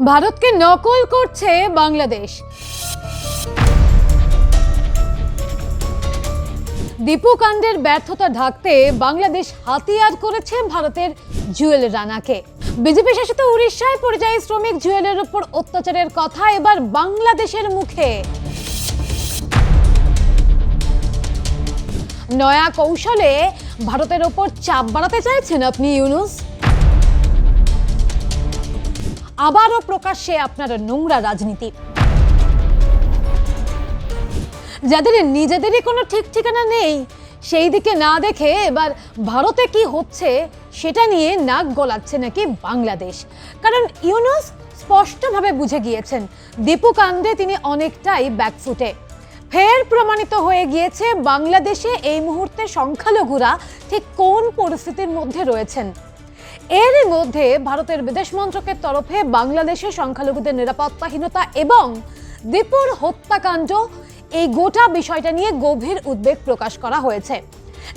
ভারতকে নকল করছে বাংলাদেশ। দীপু কাণ্ডের ব্যর্থতা ঢাকতে বাংলাদেশ হাতিয়ার করেছে ভারতের জুয়েল রানাকে। বিজেপি শাসিত উড়িষ্যায় পরিযায়ী শ্রমিক জুয়েলের উপর অত্যাচারের কথা এবার বাংলাদেশের মুখে। নয়া কৌশলে ভারতের ওপর চাপ বাড়াতে চাইছেন আপনি ইউনুস। আবারও প্রকাশ্যে আপনার নোংরা রাজনীতি। যাদের নিজেদেরই কোনো ঠিক ঠিকানা নেই সেই দিকে না দেখে এবার ভারতে কি হচ্ছে সেটা নিয়ে নাক গলাচ্ছে নাকি বাংলাদেশ। কারণ ইউনুস স্পষ্টভাবে বুঝে গিয়েছেন দীপু কাণ্ডে তিনি অনেকটাই ব্যাকফুটে। ফের প্রমাণিত হয়ে গিয়েছে বাংলাদেশে এই মুহূর্তে সংখ্যালঘুরা ঠিক কোন পরিস্থিতির মধ্যে রয়েছেন। এর মধ্যে ভারতের বিদেশ মন্ত্রকের তরফে বাংলাদেশের সংখ্যালঘুদের নিরাপত্তাহীনতা এবং দীপুর হত্যাকাণ্ড এই গোটা বিষয়টা নিয়ে গভীর উদ্বেগ প্রকাশ করা হয়েছে,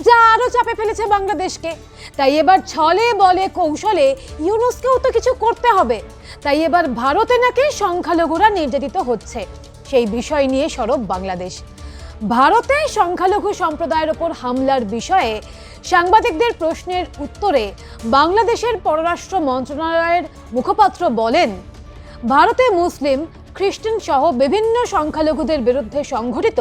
যা আরো চাপে ফেলেছে বাংলাদেশকে। তাই এবার ছলে বলে কৌশলে ইউনুসকেও তো কিছু করতে হবে। তাই এবার ভারতে নাকি সংখ্যালঘুরা নির্যাতিত হচ্ছে, সেই বিষয় নিয়ে সরব বাংলাদেশ। ভারতে সংখ্যালঘু সম্প্রদায়ের ওপর হামলার বিষয়ে সাংবাদিকদের প্রশ্নের উত্তরে বাংলাদেশের পররাষ্ট্র মন্ত্রণালয়ের মুখপাত্র বলেন, ভারতে মুসলিম, খ্রিস্টান সহ বিভিন্ন সংখ্যালঘুদের বিরুদ্ধে সংঘটিত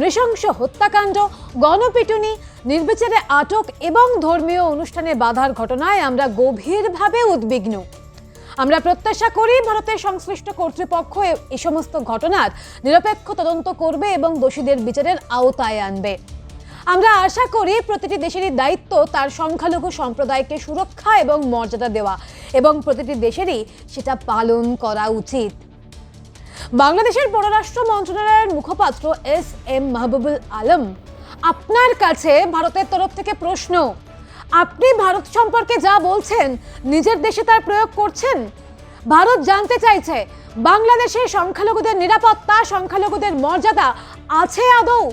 নৃশংস হত্যাকাণ্ড, গণপিটুনি, নির্বিচারে আটক এবং ধর্মীয় অনুষ্ঠানে বাধার ঘটনায় আমরা গভীরভাবে উদ্বিগ্ন। আমরা প্রত্যাশা করি ভারতের সংশ্লিষ্ট কর্তৃপক্ষ এই সমস্ত ঘটনার নিরপেক্ষ তদন্ত করবে এবং দোষীদের বিচারের আওতায় আনবে। আমরা আশা করি প্রতিটি দেশেরই দায়িত্ব তার সংখ্যালঘু সম্প্রদায়কে সুরক্ষা এবং মর্যাদা দেওয়া, এবং প্রতিটি দেশেরই সেটা পালন করা উচিত। বাংলাদেশের পররাষ্ট্র মন্ত্রণালয়ের মুখপাত্র এস.এম. মাহবুবুল আলম, আপনার কাছে ভারতের তরফ থেকে প্রশ্ন, আপনি ভারত সম্পর্কে যা বলছেন নিজের দেশে তার প্রয়োগ করছেন? ভারত জানতে চাইছে বাংলাদেশের সংখ্যালঘুদের নিরাপত্তা, সংখ্যালঘুদের মর্যাদা আছে আদৌ?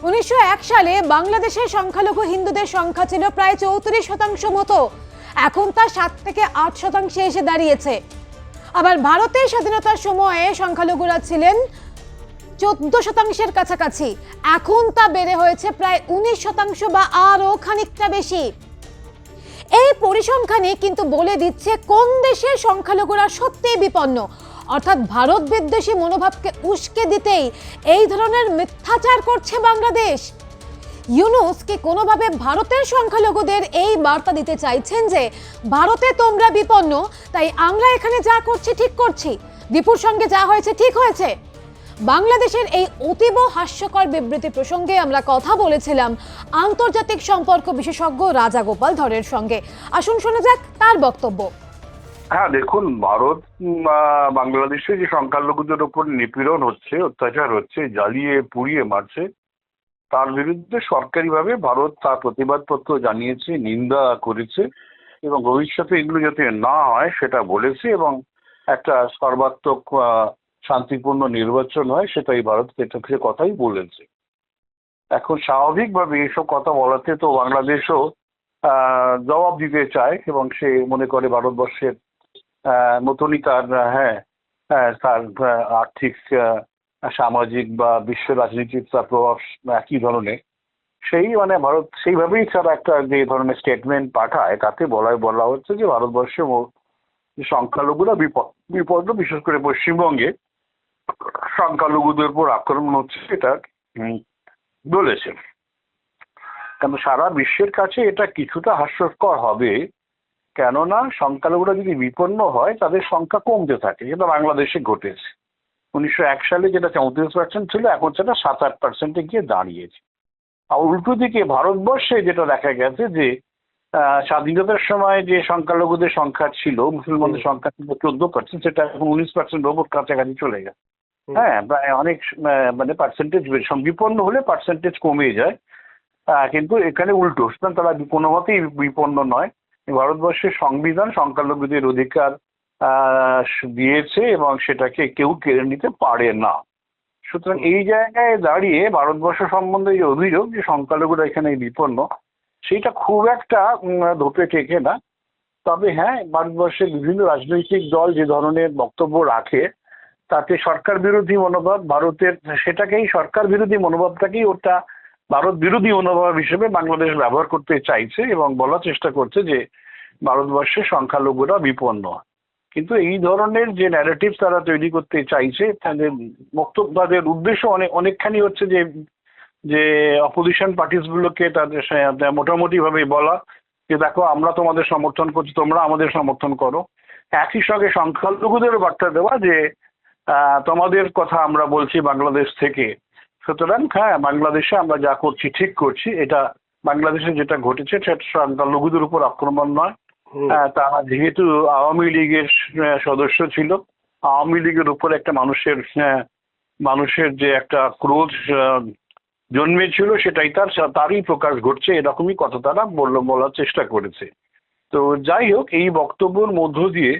1901 সালে বাংলাদেশের সংখ্যালঘু হিন্দুদের সংখ্যা ছিল প্রায় 34% মতো, এখন তা 7 থেকে 8% এসে দাঁড়িয়েছে। আবার ভারতের স্বাধীনতার সময়ে সংখ্যালঘুরা ছিলেন 14% কাছাকাছি, এখন তা বেড়ে হয়েছে প্রায় 19% বা আরও খানিকটা বেশি। এই পরিসংখ্যানই কিন্তু বলে দিচ্ছে কোন দেশের সংখ্যালঘুরা সত্যিই বিপন্ন। অর্থাৎ ভারত বিদ্বেষী মনোভাবকে উস্কে দিতেই এই ধরনের মিথ্যাচার করছে বাংলাদেশ। ইউনুস কি কোনোভাবে ভারতের সংখ্যালঘুদের এই বার্তা দিতে চাইছেন যে ভারতে তোমরা বিপন্ন, তাই আমরা এখানে যা করছি ঠিক করছি, দীপুর সঙ্গে যা হয়েছে ঠিক হয়েছে? বাংলাদেশের এই অতীব হাস্যকর বিবৃতি প্রসঙ্গে আমরা কথা বলেছিলাম আন্তর্জাতিক সম্পর্ক বিশেষজ্ঞ রাজা গোপাল ধরের সঙ্গে। আসুন শোনা যাক তার বক্তব্য। হ্যাঁ, দেখুন, ভারত বাংলাদেশে যে সংখ্যালঘুদের উপর নিপীড়ন হচ্ছে, অত্যাচার হচ্ছে, জ্বালিয়ে পুড়িয়ে মারছে, তার বিরুদ্ধে সরকারিভাবে ভারত তার প্রতিবাদপত্র জানিয়েছে, নিন্দা করেছে এবং ভবিষ্যতে এগুলো যাতে না হয় সেটা বলেছে, এবং একটা সর্বাত্মক শান্তিপূর্ণ নির্বাচন হয় সেটাই ভারত সে কথাই বলেছে। এখন স্বাভাবিকভাবে এসব কথা বলাতে তো বাংলাদেশও জবাব দিতে চায় এবং সে মনে করে ভারতবর্ষের মতনই তার তার আর্থিক, সামাজিক বা বিশ্ব রাজনীতির তার প্রভাব একই ধরনের। সেই ভারত সেইভাবেই তারা একটা যে ধরনের স্টেটমেন্ট পাঠায় তাতে বলা হচ্ছে যে ভারতবর্ষে সংখ্যালঘুরা বিপন্ন, বিশেষ করে পশ্চিমবঙ্গে সংখ্যালঘুদের উপর আক্রমণ হচ্ছে, এটা বলেছে। কিন্তু সারা বিশ্বের কাছে এটা কিছুটা হাস্যকর হবে, কেননা সংখ্যালঘুরা যদি বিপন্ন হয় তাদের সংখ্যা কমতে থাকে, যেটা বাংলাদেশে ঘটেছে। 1901 সালে যেটা 34% ছিল, এখন সেটা 7-8% গিয়ে দাঁড়িয়েছে। আর উল্টো দিকে ভারতবর্ষে যেটা দেখা গেছে যে স্বাধীনতার সময় যে সংখ্যালঘুদের সংখ্যা ছিল, মুসলমানদের সংখ্যা ছিল 14%, সেটা এখন 19% ওপর কাছাকাছি চলে গেছে। হ্যাঁ, প্রায় অনেক পার্সেন্টেজ বিপন্ন হলে পার্সেন্টেজ কমে যায়, কিন্তু এখানে উল্টো। সুতরাং তারা কোনো মতেই বিপন্ন নয়। ভারতবর্ষের সংবিধান সংখ্যালঘুদের অধিকার দিয়েছে এবং সেটাকে কেউ কেড়ে নিতে পারে না। সুতরাং এই জায়গায় দাঁড়িয়ে ভারতবর্ষ সম্বন্ধে যে অভিযোগ যে সংখ্যালঘুরা এখানে বিপন্ন, সেইটা খুব একটা ধোপে টেকে না। তবে হ্যাঁ, ভারতবর্ষের বিভিন্ন রাজনৈতিক দল যে ধরনের বক্তব্য রাখে তাতে সরকার বিরোধী মনোভাব ভারতের, সেটাকেই সরকার বিরোধী মনোভাবটাকেই ওটা ভারত বিরোধী মনোভাব হিসেবে বাংলাদেশ ব্যবহার করতে চাইছে এবং বলার চেষ্টা করছে যে ভারতবর্ষের সংখ্যালঘুরা বিপন্ন। কিন্তু এই ধরনের যে ন্যারেটিভ তারা তৈরি করতে চাইছে, তাদের বক্তব্য, তাদের উদ্দেশ্য অনেকখানি হচ্ছে যে যে অপোজিশন পার্টিস গুলোকে তাদের মোটামুটি ভাবে বলা যে দেখো আমরা তোমাদের সমর্থন করছি, তোমরা আমাদের সমর্থন করো। একই সঙ্গে সংখ্যালঘুদেরও বার্তা দেওয়া যে তোমাদের কথা আমরা বলছি বাংলাদেশ থেকে, সুতরাং হ্যাঁ বাংলাদেশে আমরা যা করছি ঠিক করছি, এটা বাংলাদেশে যেটা ঘটেছে সেটা সংখ্যালঘুদের উপর আক্রমণ নয়। তারা যেহেতু আওয়ামী লীগের সদস্য ছিল, আওয়ামী লীগের উপর একটা মানুষের যে একটা ক্রোধ জন্মেছিল সেটাই তারই প্রকাশ ঘটছে, এরকমই কথা তারা বলার চেষ্টা করেছে। তো যাই হোক, এই বক্তব্যের মধ্য দিয়ে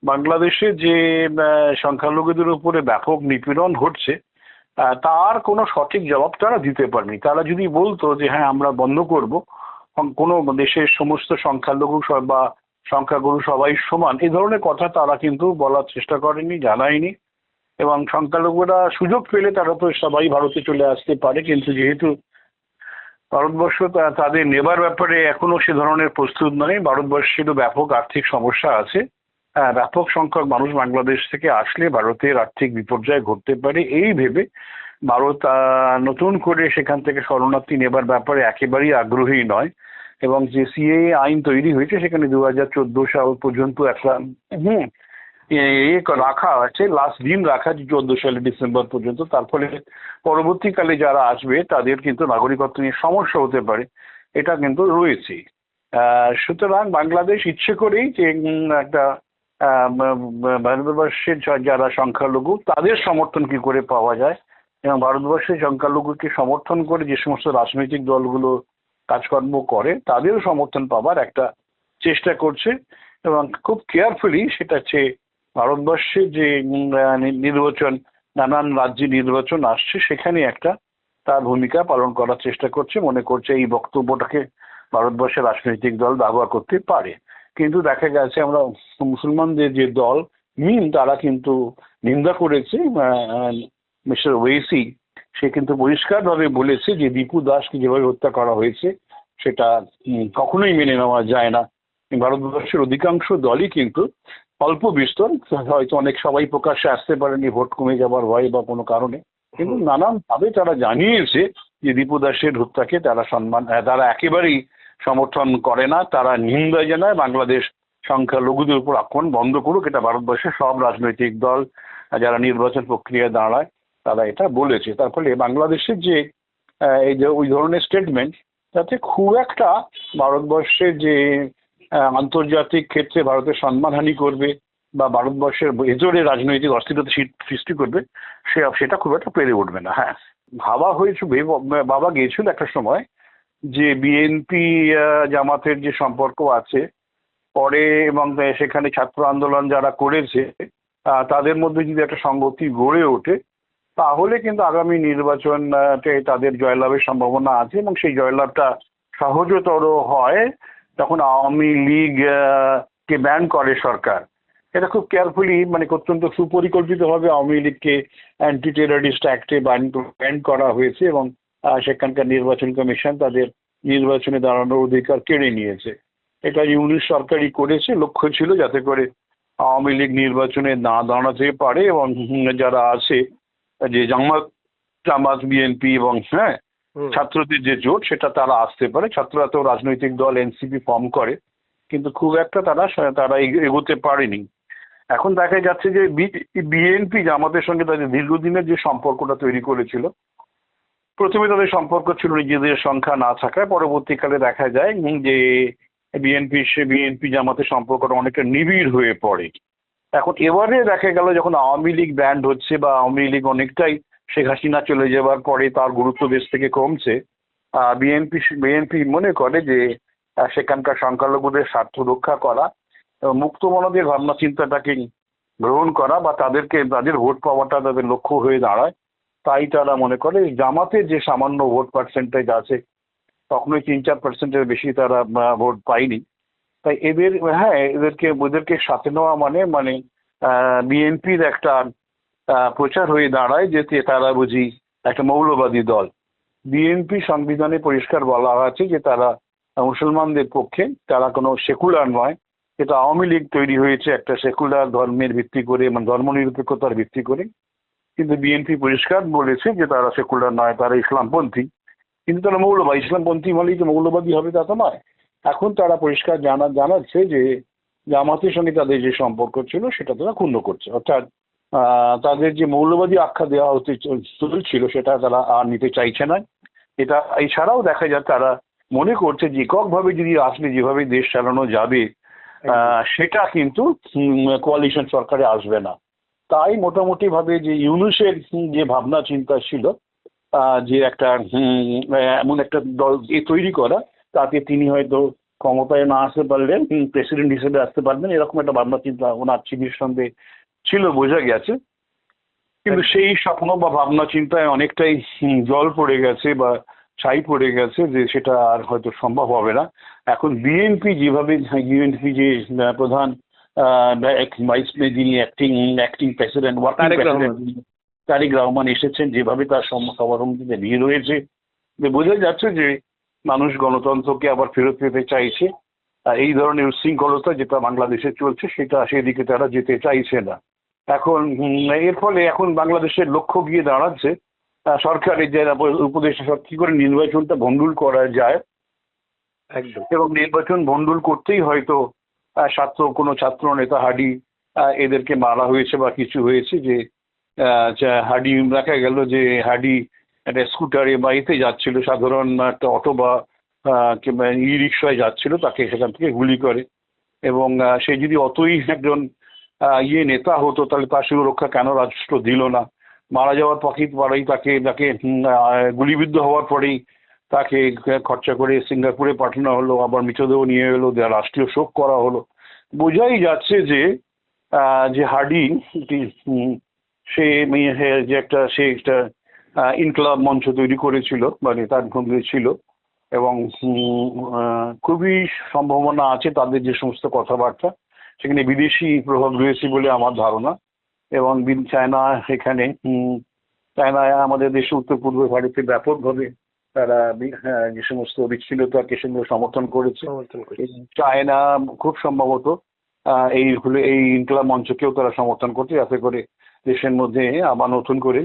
বাংলাদেশে যে সংখ্যালঘুদের উপরে ব্যাপক নিপীড়ন ঘটছে তার কোনো সঠিক জবাব তারা দিতে পারেনি। তারা যদি বলতো যে হ্যাঁ আমরা বন্ধ করব, কোনো দেশের সমস্ত সংখ্যালঘু বা সংখ্যাগুরু সবাই সমান, এই ধরনের কথা তারা কিন্তু বলার চেষ্টা করেনি, জানায়নি। এবং সংখ্যালঘুরা সুযোগ পেলে তারা তো সবাই ভারতে চলে আসতে পারে, কিন্তু যেহেতু ভারতবর্ষ তাদের নেবার ব্যাপারে এখনো সে ধরনের প্রস্তুত নয়, ভারতবর্ষেরও ব্যাপক আর্থিক সমস্যা আছে, ব্যাপক সংখ্যক মানুষ বাংলাদেশ থেকে আসলে ভারতের আর্থিক বিপর্যয় ঘটতে পারে, এই ভেবে ভারত নতুন করে সেখান থেকে শরণার্থী নেবার ব্যাপারে একেবারেই আগ্রহী নয়। এবং যে সিএএ আইন তৈরি হয়েছে সেখানে 2014 সাল পর্যন্ত একটা রাখা আছে, লাস্ট দিন রাখা 14 সালে ডিসেম্বর পর্যন্ত। তার ফলে পরবর্তীকালে যারা আসবে তাদের কিন্তু নাগরিকত্ব নিয়ে সমস্যা হতে পারে, এটা কিন্তু রয়েছে। সুতরাং বাংলাদেশ ইচ্ছে করেই যে একটা ভারতবর্ষের যারা সংখ্যালঘু তাদের সমর্থন কি করে পাওয়া যায় এবং ভারতবর্ষের সংখ্যালঘুকে সমর্থন করে যে সমস্ত রাজনৈতিক দলগুলো কাজকর্ম করে তাদেরও সমর্থন পাবার একটা চেষ্টা করছে। এবং খুব কেয়ারফুলি সেটা হচ্ছে ভারতবর্ষে যে নির্বাচন, নানান রাজ্যে নির্বাচন আসছে, সেখানে একটা তার ভূমিকা পালন করার চেষ্টা করছে, মনে করছে এই বক্তব্যটাকে ভারতবর্ষের রাজনৈতিক দল ব্যবহার করতে পারে। কিন্তু দেখা গেছে আমরা মুসলমানদের যে দল মিম, তারা কিন্তু নিন্দা করেছে। মিস্টার ওয়েসি সে কিন্তু পরিষ্কারভাবে বলেছে যে দীপু দাসকে যেভাবে হত্যা করা হয়েছে সেটা কখনোই মেনে নেওয়া যায় না। ভারতবর্ষের অধিকাংশ দলই কিন্তু অল্প বিস্তর, হয়তো অনেক সবাই প্রকাশ্যে আসতে পারেনি ভোট কমে যাবার ভয় বা কোনো কারণে, কিন্তু নানানভাবে তারা জানিয়েছে যে দীপু দাসের হত্যাকে তারা একেবারেই সমর্থন করে না, তারা নিন্দা জানায়। বাংলাদেশ সংখ্যালঘুদের উপর আক্রমণ বন্ধ করুক, এটা ভারতবর্ষের সব রাজনৈতিক দল যারা নির্বাচন প্রক্রিয়ায় দাঁড়ায় তারা এটা বলেছে। তার ফলে বাংলাদেশের যে এই যে ওই ধরনের স্টেটমেন্ট, তাতে খুব একটা ভারতবর্ষের যে আন্তর্জাতিক ক্ষেত্রে ভারতের সম্মানহানি করবে বা ভারতবর্ষের ভেতরে রাজনৈতিক অস্থিরতা সৃষ্টি করবে সেটা খুব একটা পেরে উঠবে না। হ্যাঁ, ভাবা গিয়েছিল একটা সময় যে বিএনপি জামাতের যে সম্পর্ক আছে পরে, এবং সেখানে ছাত্র আন্দোলন যারা করেছে তাদের মধ্যে যদি একটা সংগতি গড়ে ওঠে তাহলে কিন্তু আগামী নির্বাচনে তাদের জয়লাভের সম্ভাবনা আছে এবং সেই জয়লাভটা সহজতর হয় তখন আওয়ামী লীগ কে ব্যান করে সরকার। এটা খুব কেয়ারফুলি, মানে অত্যন্ত সুপরিকল্পিতভাবে আওয়ামী লীগকে অ্যান্টি টেররিস্ট অ্যাক্টে ব্যান করা হয়েছে এবং সেখানকার নির্বাচন কমিশন তাদের নির্বাচনে দাঁড়ানোর অধিকার কেড়ে নিয়েছে। এটা ইউনিশ সরকারই করেছে, লক্ষ্য ছিল যাতে করে আওয়ামী লীগ নির্বাচনে না দাঁড়াতে পারে এবং যারা আছে যে জামাত বিএনপি এবং ছাত্রদের যে জোট সেটা তারা আসতে পারে। ছাত্ররা তো রাজনৈতিক দল এনসিপি ফর্ম করে, কিন্তু খুব একটা তারা এগোতে পারেনি। এখন দেখা যাচ্ছে যে বিএনপি জামাতের সঙ্গে তাদের দীর্ঘদিনের যে সম্পর্কটা তৈরি করেছিল, প্রথমে তাদের সম্পর্ক ছিল নিজেদের সংখ্যা না থাকায়, পরবর্তীকালে দেখা যায় যে বিএনপি জামাতের সম্পর্কটা অনেকটা নিবিড় হয়ে পড়ে। এখন এবারে দেখা গেল যখন আওয়ামী লীগ ব্যান্ড হচ্ছে বা আওয়ামী লীগ অনেকটাই শেখ হাসিনা চলে যাবার পরে তার গুরুত্ব দেশ থেকে কমছে, বিএনপি মনে করে যে সেখানকার সংখ্যালঘুদের স্বার্থ রক্ষা করা এবং মুক্ত মনদের ভাবনা চিন্তাটাকে গ্রহণ করা বা তাদের ভোট পাওয়াটা তাদের লক্ষ্য হয়ে দাঁড়ায়। তাই তারা মনে করে জামাতের যে সামান্য ভোট পার্সেন্টেজ আছে, তখনই 3-4% বেশি তারা ভোট পায়নি, তাই এদেরকে সাথে নেওয়া মানে বিএনপির একটা প্রচার হয়ে দাঁড়ায় যে তারা বুঝি একটা মৌলবাদী দল। বিএনপি সংবিধানে পরিষ্কার বলা আছে যে তারা মুসলমানদের পক্ষে, তারা কোনো সেকুলার নয়। এটা আওয়ামী লীগ তৈরি হয়েছে একটা সেকুলার ধর্মের ভিত্তি করে, মানে ধর্মনিরপেক্ষতার ভিত্তি করে, কিন্তু বিএনপি পরিষ্কার বলেছে যে তারা সেকুলার নয়, তারা ইসলামপন্থী। কিন্তু তারা মৌলবাদী, ইসলামপন্থী হলেই যে মৌলবাদী হবে তা তো নয়। এখন তারা পরিষ্কার জানাচ্ছে যে জামাতের সঙ্গে তাদের যে সম্পর্ক ছিল সেটা তারা ক্ষুণ্ণ করছে, অর্থাৎ তাদের যে মৌলবাদী আখ্যা দেওয়া চলছিল সেটা তারা আর নিতে চাইছে না। এটা এছাড়াও দেখা যায় তারা মনে করছে যে এককভাবে যদি আসলে যেভাবে দেশ চালানো যাবে সেটা কিন্তু কোয়ালিশন সরকারে আসবে না। তাই মোটামুটি ভাবে যে ইউনূসের যে ভাবনা চিন্তা ছিল যে একটা এমন একটা দল তৈরি করা, তাতে তিনি হয়তো ক্ষমতায় না আসতে পারলেন, প্রেসিডেন্ট হিসেবে আসতে পারবেন, এরকম একটা ভাবনা চিন্তা ওনার চিঠির সঙ্গে ছিল, বোঝা গেছে। কিন্তু সেই স্বপ্ন বা ভাবনা চিন্তায় অনেকটাই জল পড়ে গেছে বা ছাই পড়ে গেছে, যে সেটা আর হয়তো সম্ভব হবে না। এখন বিএনপি যে প্রধান ভাইস যিনি অ্যাক্টিং প্রেসিডেন্ট, তারেক রহমান এসেছেন, যেভাবে তার সমারোহে ভিড় হয়েছে, বোঝা যাচ্ছে যে মানুষ গণতন্ত্রকে আবার ফেরত পেতে চাইছে। এই ধরনের উচ্ছৃঙ্খলতা যেটা বাংলাদেশে চলছে সেটা সেদিকে তারা যেতে চাইছে না। এখন এর ফলে এখন বাংলাদেশের লক্ষ্য গিয়ে দাঁড়াচ্ছে সরকারের যে উপদেষ্টা কি করে নির্বাচনটা ভণ্ডুল করা যায়, একদম। এবং নির্বাচন ভণ্ডুল করতেই হয়তো কোনো ছাত্র নেতা হাডি এদেরকে মারা হয়েছে বা কিছু হয়েছে, যে হাডি দেখা গেল যে হাডি একটা স্কুটারে বা এতে যাচ্ছিল, সাধারণ একটা অটো বা কিংবা ই রিক্সায় যাচ্ছিল, তাকে সেখান থেকে গুলি করে। এবং সে যদি অতই একজন নেতা হতো তাহলে তার সুরক্ষা কেন রাষ্ট্র দিল না? মারা যাওয়ার পরেই তাকে গুলিবিদ্ধ হওয়ার পরেই তাকে খরচা করে সিঙ্গাপুরে পাঠানো হলো, আবার মৃতদেহ নিয়ে এলো, রাষ্ট্রীয় শোক করা হলো। বোঝাই যাচ্ছে যে হাডি সে একটা ইনকলাব মঞ্চ তৈরি করেছিল, মানে তার ভঙ্গি ছিল, এবং খুবই সম্ভাবনা আছে তাদের যে সমস্ত কথাবার্তা সেখানে বিদেশি প্রভাব রয়েছে বলে আমার ধারণা। এবং চায়নায় আমাদের দেশে উত্তর পূর্ব ভারতে ব্যাপকভাবে তারা যে সমস্ত বিচ্ছিন্নতাকে সমর্থন করেছে। চায়না খুব সম্ভবত এই ইনকলাব মঞ্চকেও তারা সমর্থন করছে, যাতে করে দেশের মধ্যে আবার নতুন করে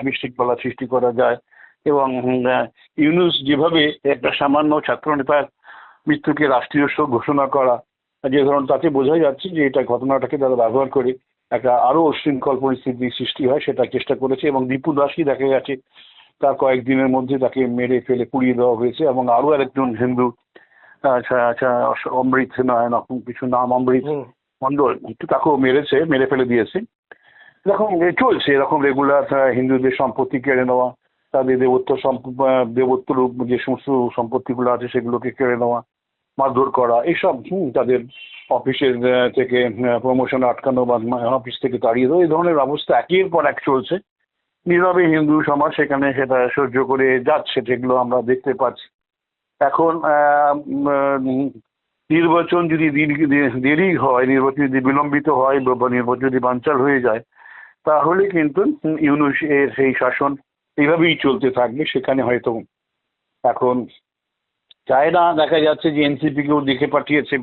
বিশৃঙ্খলা সৃষ্টি করা যায়। এবং ইউনূস যেভাবে একটা সামান্য ছাত্র নেতার মৃত্যুকে রাষ্ট্রীয় শোক ঘোষণা করা, যে ধরনের, তাতে বোঝা যাচ্ছে যে এটা ঘটনাটাকে তারা ব্যবহার করে একটা আরো উশৃঙ্খল পরিস্থিতি সৃষ্টি হয় সেটা চেষ্টা করেছে। এবং দীপু দাসই দেখা গেছে তার কয়েকদিনের মধ্যে তাকে মেরে ফেলে পুড়িয়ে দেওয়া হয়েছে। এবং আরো আরেকজন হিন্দু অমৃত এরকম কিছু নাম, অমৃত মন্ডল, তাকেও মেরে ফেলে দিয়েছে। এরকম চলছে, এরকম রেগুলার হিন্দুদের সম্পত্তি কেড়ে নেওয়া, তাদের দেবত্ব রূপ যে সমস্ত সম্পত্তিগুলো আছে সেগুলোকে কেড়ে নেওয়া, মারধর করা, এইসব তাদের অফিসের থেকে প্রমোশন আটকানো বা অফিস থেকে তাড়িয়ে দেওয়া, এই ধরনের অবস্থা একের পর এক চলছে। নীরবে হিন্দু সমাজ সেখানে সেটা সহ্য করে যাচ্ছে, যেগুলো আমরা দেখতে পাচ্ছি। এখন নির্বাচন যদি দেরি হয়, নির্বাচন যদি বিলম্বিত হয় বা নির্বাচন যদি বানচাল হয়ে যায়, তাহলে কিন্তু ইউনূস এর সেই শাসন এইভাবেই চলতে থাকবে। সেখানে হয়তো এখন চায়না দেখা যাচ্ছে যে এনসিপি কেও ডেকে পাঠিয়েছে,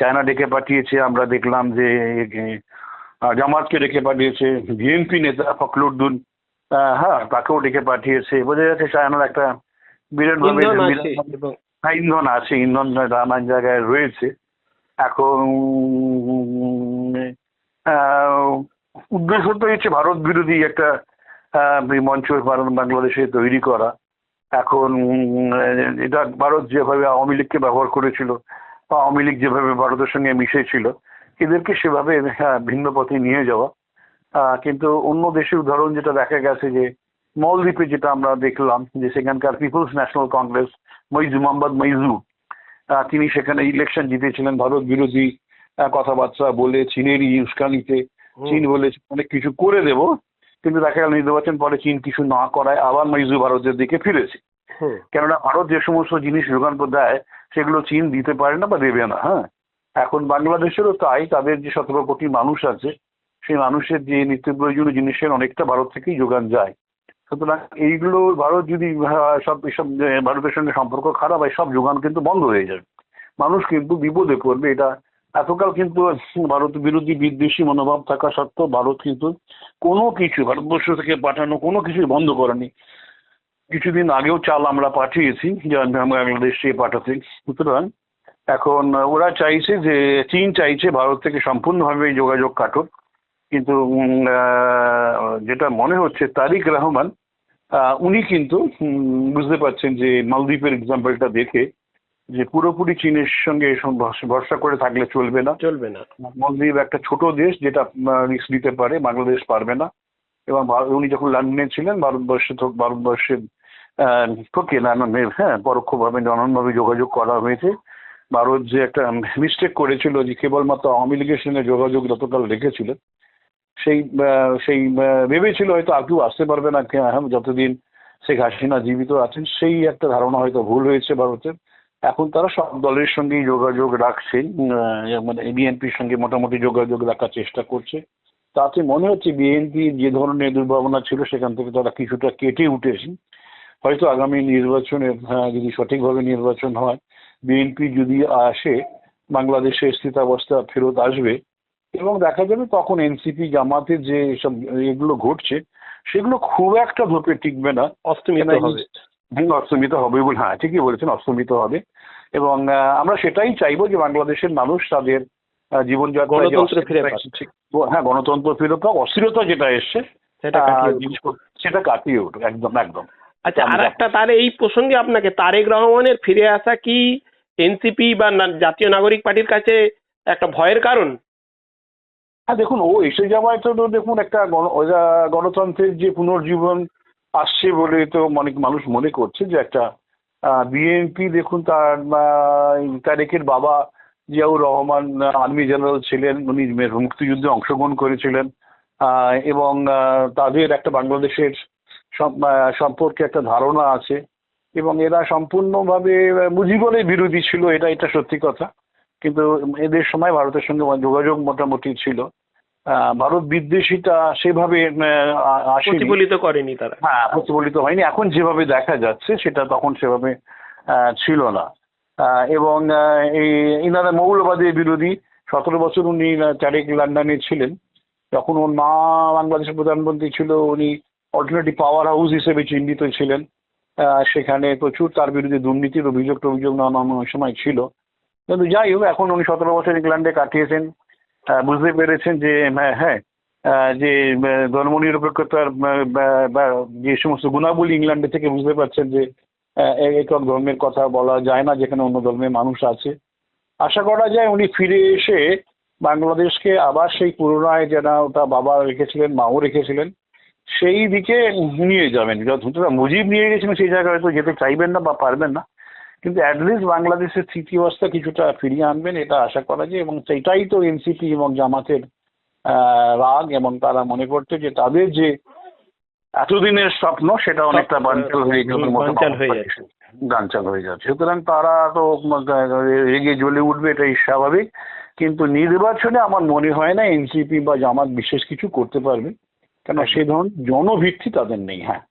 চায়না ডেকে পাঠিয়েছে। আমরা দেখলাম যে জামাতকে ডেকে পাঠিয়েছে, বিএনপি নেতা ফখরুদ্দিন তাকেও ডেকে পাঠিয়েছে। বোঝা যাচ্ছে চায়নার একটা বিরাটভাবে ইন্ধন আছে, ইন্ধন নানান জায়গায় রয়েছে। এখন উদ্দেশ্য তো হচ্ছে ভারত বিরোধী একটা মঞ্চ বাংলাদেশে তৈরি করা। এখন এটা ভারত যেভাবে আওয়ামী লীগকে ব্যবহার করেছিল বা আওয়ামী লীগ যেভাবে ভারতের সঙ্গে মিশেছিল, এদেরকে সেভাবে ভিন্ন পথে নিয়ে যাওয়া। কিন্তু অন্য দেশের উদাহরণ যেটা দেখা গেছে যে মলদ্বীপে যেটা আমরা দেখলাম, যে সেখানকার পিপলস ন্যাশনাল কংগ্রেস মোহাম্মদ মইজু, তিনি সেখানে ইলেকশন জিতেছিলেন ভারত বিরোধী কথাবার্তা বলে, চীনেরই উস্কানিতে। চীন বলেছে অনেক কিছু করে দেব, কিন্তু দেখা গেল নির্বাচন পরে চীন কিছু না করায় আবার মইজু ভারতের দিকে ফিরেছে। হুম। কেননা ভারত যে সমস্ত জিনিস যোগান দেয় সেগুলো চীন দিতে পারে না বা দেবে না। হ্যাঁ, এখন বাংলাদেশেরও তাই, তাদের যে 17 কোটি মানুষ আছে সেই মানুষের যে নিত্য প্রয়োজনীয় জিনিসের অনেকটা ভারত থেকেই যোগান যায়। সুতরাং এইগুলো ভারত যদি সব এসব ভারতের সঙ্গে সম্পর্ক খারাপ হয়, সব যোগান কিন্তু বন্ধ হয়ে যাবে, মানুষ কিন্তু বিপদে পড়বে। এটা এতকাল কিন্তু ভারত বিরোধী বিদ্বেষী মনোভাব থাকা সত্ত্বেও ভারত কিন্তু কোনো কিছু ভারতবর্ষ থেকে পাঠানো কোনো কিছুই বন্ধ করেনি। কিছুদিন আগেও চাল আমরা পাঠিয়েছি বাংলাদেশে পাঠাতে। সুতরাং এখন ওরা চাইছে যে, চীন চাইছে ভারত থেকে সম্পূর্ণভাবে যোগাযোগ কাটুক। কিন্তু যেটা মনে হচ্ছে তারিক রহমান উনি কিন্তু বুঝতে পারছেন যে মালদ্বীপের এক্সাম্পলটা দেখে যে পুরোপুরি চীনের সঙ্গে ভরসা করে থাকলে চলবে না। মালদ্বীপ একটা ছোট দেশ যেটা রিস্ক নিতে পারে, বাংলাদেশ পারবে না। এবং উনি যখন লন্ডনে ছিলেন ভারতবর্ষের থেকে হ্যাঁ পরোক্ষভাবে নানানভাবে যোগাযোগ করা হয়েছে। ভারত যে একটা মিস্টেক করেছিল যে কেবলমাত্র আওয়ামী লীগের সঙ্গে যোগাযোগ যতকাল রেখেছিলেন, সেই ভেবেছিল হয়তো আর কেউ আসতে পারবে না যতদিন শেখ হাসিনা জীবিত আছেন। সেই একটা ধারণা হয়তো ভুল হয়েছে ভারতের। এখন তারা সব দলের সঙ্গেই যোগাযোগ রাখছে, মানে বিএনপির সঙ্গে মোটামুটি যোগাযোগ রাখার চেষ্টা করছে। তাতে মনে হচ্ছে বিএনপি যে ধরনের দুর্ভাবনা ছিল সেখান থেকে তারা কিছুটা কেটে উঠেছে। হয়তো আগামী নির্বাচনে যদি সঠিকভাবে নির্বাচন হয়, বিএনপি যদি আসে, বাংলাদেশের স্থিতাবস্থা ফেরত আসবে এবং দেখা যাবে তখন এনসিপি জামাতের যে সব এগুলো ঘটছে সেগুলো খুব একটা ধোপে টিকবে না, অস্তমিত হবে বলে। হ্যাঁ, ঠিকই বলেছেন, অস্তমিত হবে। এবং আমরা সেটাই চাইবো যে বাংলাদেশের মানুষ তাদের জীবনযাত্রা গণতন্ত্র ফিরে পাক, অস্থিরতা যেটা এসছে সেটা কাটিয়ে উঠুক। একদম একদম। আচ্ছা, আর একটা তাহলে এই প্রসঙ্গে আপনাকে, তারেক রহমানের ফিরে আসা কি এনসিপি বা জাতীয় নাগরিক পার্টির কাছে একটা ভয়ের কারণ? হ্যাঁ, দেখুন, ও এসে যাওয়ায় তো দেখুন একটা গণতন্ত্রের যে পুনর্জীবন আসছে বলে তো অনেক মানুষ মনে করছে যে একটা বিএনপি, দেখুন তারেকের বাবা জিয়াউর রহমান আর্মি জেনারেল ছিলেন, উনি মুক্তিযুদ্ধে অংশগ্রহণ করেছিলেন এবং তাদের একটা বাংলাদেশের সম্পর্কে একটা ধারণা আছে এবং এরা সম্পূর্ণভাবে মুজিবনের বিরোধী ছিল, এটা সত্যি কথা। কিন্তু এদের সময় ভারতের সঙ্গে যোগাযোগ মোটামুটি ছিল। ভারত বিদ্বেষীটা সেভাবে প্রতিফলিত করেনি তারা। হ্যাঁ, প্রতিফলিত হয়নি। এখন যেভাবে দেখা যাচ্ছে সেটা তখন সেভাবে ছিল না। এবং ইনারা মৌলবাদের বিরোধী। 17 বছর উনি তারেক লন্ডনে ছিলেন, যখন ওর মা বাংলাদেশের প্রধানমন্ত্রী ছিল, উনি অল্টারনেটিভ পাওয়ার হাউস হিসেবে চিহ্নিত ছিলেন। সেখানে প্রচুর তার বিরুদ্ধে দুর্নীতির অভিযোগ নানান সময় ছিল। কিন্তু যাই হোক, এখন উনি 17 বছর ইংল্যান্ডে কাটিয়েছেন, বুঝতে পেরেছেন যে হ্যাঁ যে ধর্মনিরপেক্ষতার যে সমস্ত গুণাবলী ইংল্যান্ডে থেকে বুঝতে পারছেন যে একক ধর্মের কথা বলা যায় না যেখানে অন্য ধর্মের মানুষ আছে। আশা করা যায় উনি ফিরে এসে বাংলাদেশকে আবার সেই পুরোনায় যেন ওটা বাবা রেখেছিলেন, মাও রেখেছিলেন, সেই দিকে নিয়ে যাবেন। যতটা মুজিব নিয়ে গেছিলেন সেই জায়গায় হয়তো যেতে চাইবেন না বা পারবেন না, কিন্তু অ্যাটলিস্ট বাংলাদেশের স্থিতি অবস্থা কিছুটা ফিরিয়ে আনবেন, এটা আশা করা যায়। এবং সেটাই তো এনসিপি এবং জামাতের রাগ, এবং তারা মনে করতে যে তাদের যে এতদিনের স্বপ্ন সেটা অনেকটা বানচাল হয়ে যাচ্ছে। সুতরাং তারা তো রেগে জ্বলে উঠবে, এটাই স্বাভাবিক। কিন্তু নির্বাচনে আমার মনে হয় না এনসিপি বা জামাত বিশেষ কিছু করতে পারবে, কেন সে ধরনের জনভিত্তি তাদের নেই। হ্যাঁ,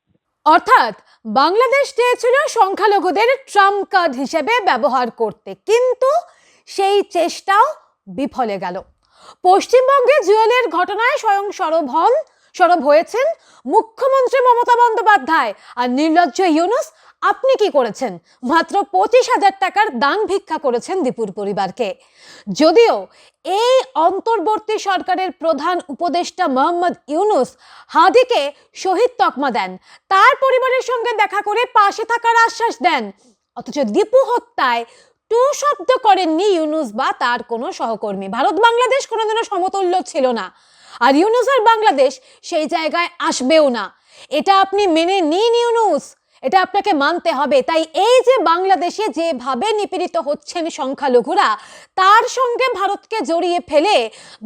অর্থাৎ বাংলাদেশ চেয়েছিল সংখ্যালঘুদের ট্রাম্প কার্ড হিসেবে ব্যবহার করতে, কিন্তু সেই চেষ্টাও বিফলে গেল। পশ্চিমবঙ্গে জুয়েলের ঘটনায় স্বয়ং সরব হয়েছেন মুখ্যমন্ত্রী মমতা বন্দ্যোপাধ্যায়। আর নির্লজ্জ ইউনূস, আপনি কি করেছেন? মাত্র 25,000 টাকার দান ভিক্ষা করেছেন দীপুর পরিবারকে। যদিও এই অন্তর্বর্তী সরকারের প্রধান উপদেষ্টা মোহাম্মদ ইউনূস হাদিকে শহীদ তকমা দেন, তার পরিবারের সঙ্গে দেখা করে পাশে থাকার আশ্বাস দেন, অথচ দীপু হত্যায় টু শব্দ করেননি ইউনূস বা তার কোনো সহকর্মী। ভারত বাংলাদেশ কোনোদিনও সমতুল্য ছিল না, আর ইউনূস আর বাংলাদেশ সেই জায়গায় আসবেও না। এটা আপনি মেনে নিন ইউনূস, এটা আপনাকে মানতে হবে। তাই এই যে বাংলাদেশে যেভাবে নিপীড়িত হচ্ছেন সংখ্যালঘুরা, তার সঙ্গে ভারতকে জড়িয়ে ফেলে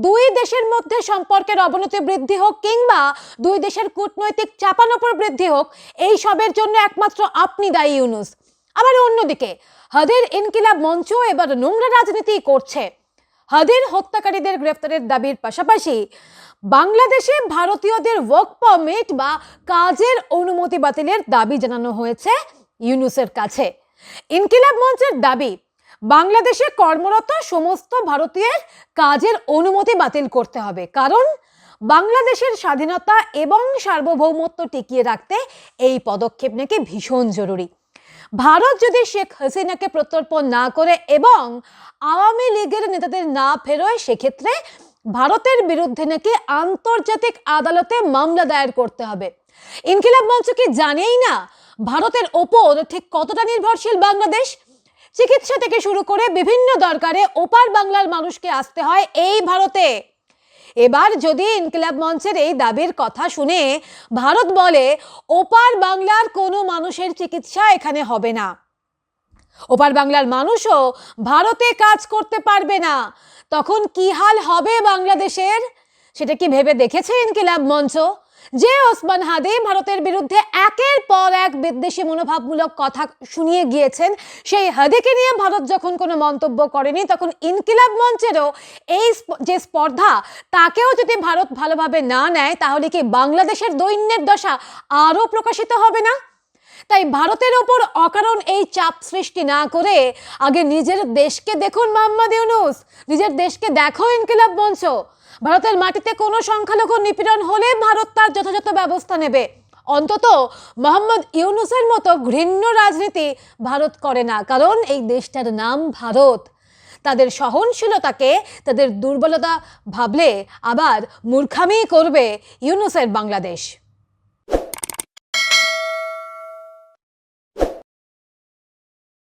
দুই দেশের মধ্যে সম্পর্কের অবনতি বৃদ্ধি হোক কিংবা দুই দেশের কূটনৈতিক চাপানোপর বৃদ্ধি হোক, এই সবের জন্য একমাত্র আপনি দায়ী ইউনূস। আবার অন্যদিকে হাদির ইনকিলাব মঞ্চ এবার নোংরা রাজনীতি করছে। হাদির হত্যাকারীদের গ্রেফতারের দাবির পাশাপাশি বাংলাদেশে ভারতীয়দের ওয়ার্ক পারমিট বা কাজের অনুমতি বাতিলের দাবি জানানো হয়েছে ইউনূসের কাছে। ইনকিলাব মঞ্চের দাবি, বাংলাদেশে কর্মরত সমস্ত ভারতীয়ের কাজের অনুমতি বাতিল করতে হবে, কারণ বাংলাদেশের স্বাধীনতা এবং সার্বভৌমত্ব টিকিয়ে রাখতে এই পদক্ষেপ নাকি ভীষণ জরুরি। ভারত যদি শেখ হাসিনাকে প্রত্যর্পণ না করে এবং আওয়ামী লীগের নেতাদের না ফেরোয়, সেক্ষেত্রে ভারতের বিরুদ্ধে নাকি আন্তর্জাতিক আদালতে মামলা দায়ের করতে হবে। ইনকিলাব মঞ্চ কি জানেই না ভারতের ওপর ঠিক কতটা নির্ভরশীল বাংলাদেশ? চিকিৎসা থেকে শুরু করে বিভিন্ন দরকারে ওপার বাংলার মানুষকে আসতে হয় এই ভারতে। এবার যদি ইনকিলাব মঞ্চের এই দাবির কথা শুনে ভারত বলে ওপার বাংলার কোনো মানুষের চিকিৎসা এখানে হবে না, ওপার বাংলার মানুষও ভারতে কাজ করতে পারবে না, তখন কি হাল হবে বাংলাদেশের? সেটা কি ভেবে দেখেছে ইনকিলাব মঞ্চ? যে ওসমান হাদি ভারতের বিরুদ্ধে একের পর এক বিদ্বেষী মনোভাবমূলক কথা শুনিয়ে গিয়েছেন, সেই হাদিকে নিয়ে ভারত যখন কোনো মন্তব্য করেনি, তখন ইনকিলাব মঞ্চেরও এই যে স্পর্ধা, তাকেও যদি ভারত ভালোভাবে না নেয়, তাহলে কি বাংলাদেশের দৈন্যের দশা আরও প্রকাশিত হবে না? তাই ভারতের ওপর অকারণ এই চাপ সৃষ্টি না করে আগে নিজের দেশকে দেখুন মোহাম্মদ ইউনূস, নিজের দেশকে দেখো ইনকিলাব মঞ্চ। ভারতের মাটিতে কোনো সংখ্যালঘু নিপীড়ন হলে ভারত তার যথাযথ ব্যবস্থা নেবে। অন্তত মোহাম্মদ ইউনূসের মতো ঘৃণ্য রাজনীতি ভারত করে না, কারণ এই দেশটার নাম ভারত। তাদের সহনশীলতাকে তাদের দুর্বলতা ভাবলে আবার মূর্খামি করবে ইউনূসের বাংলাদেশ।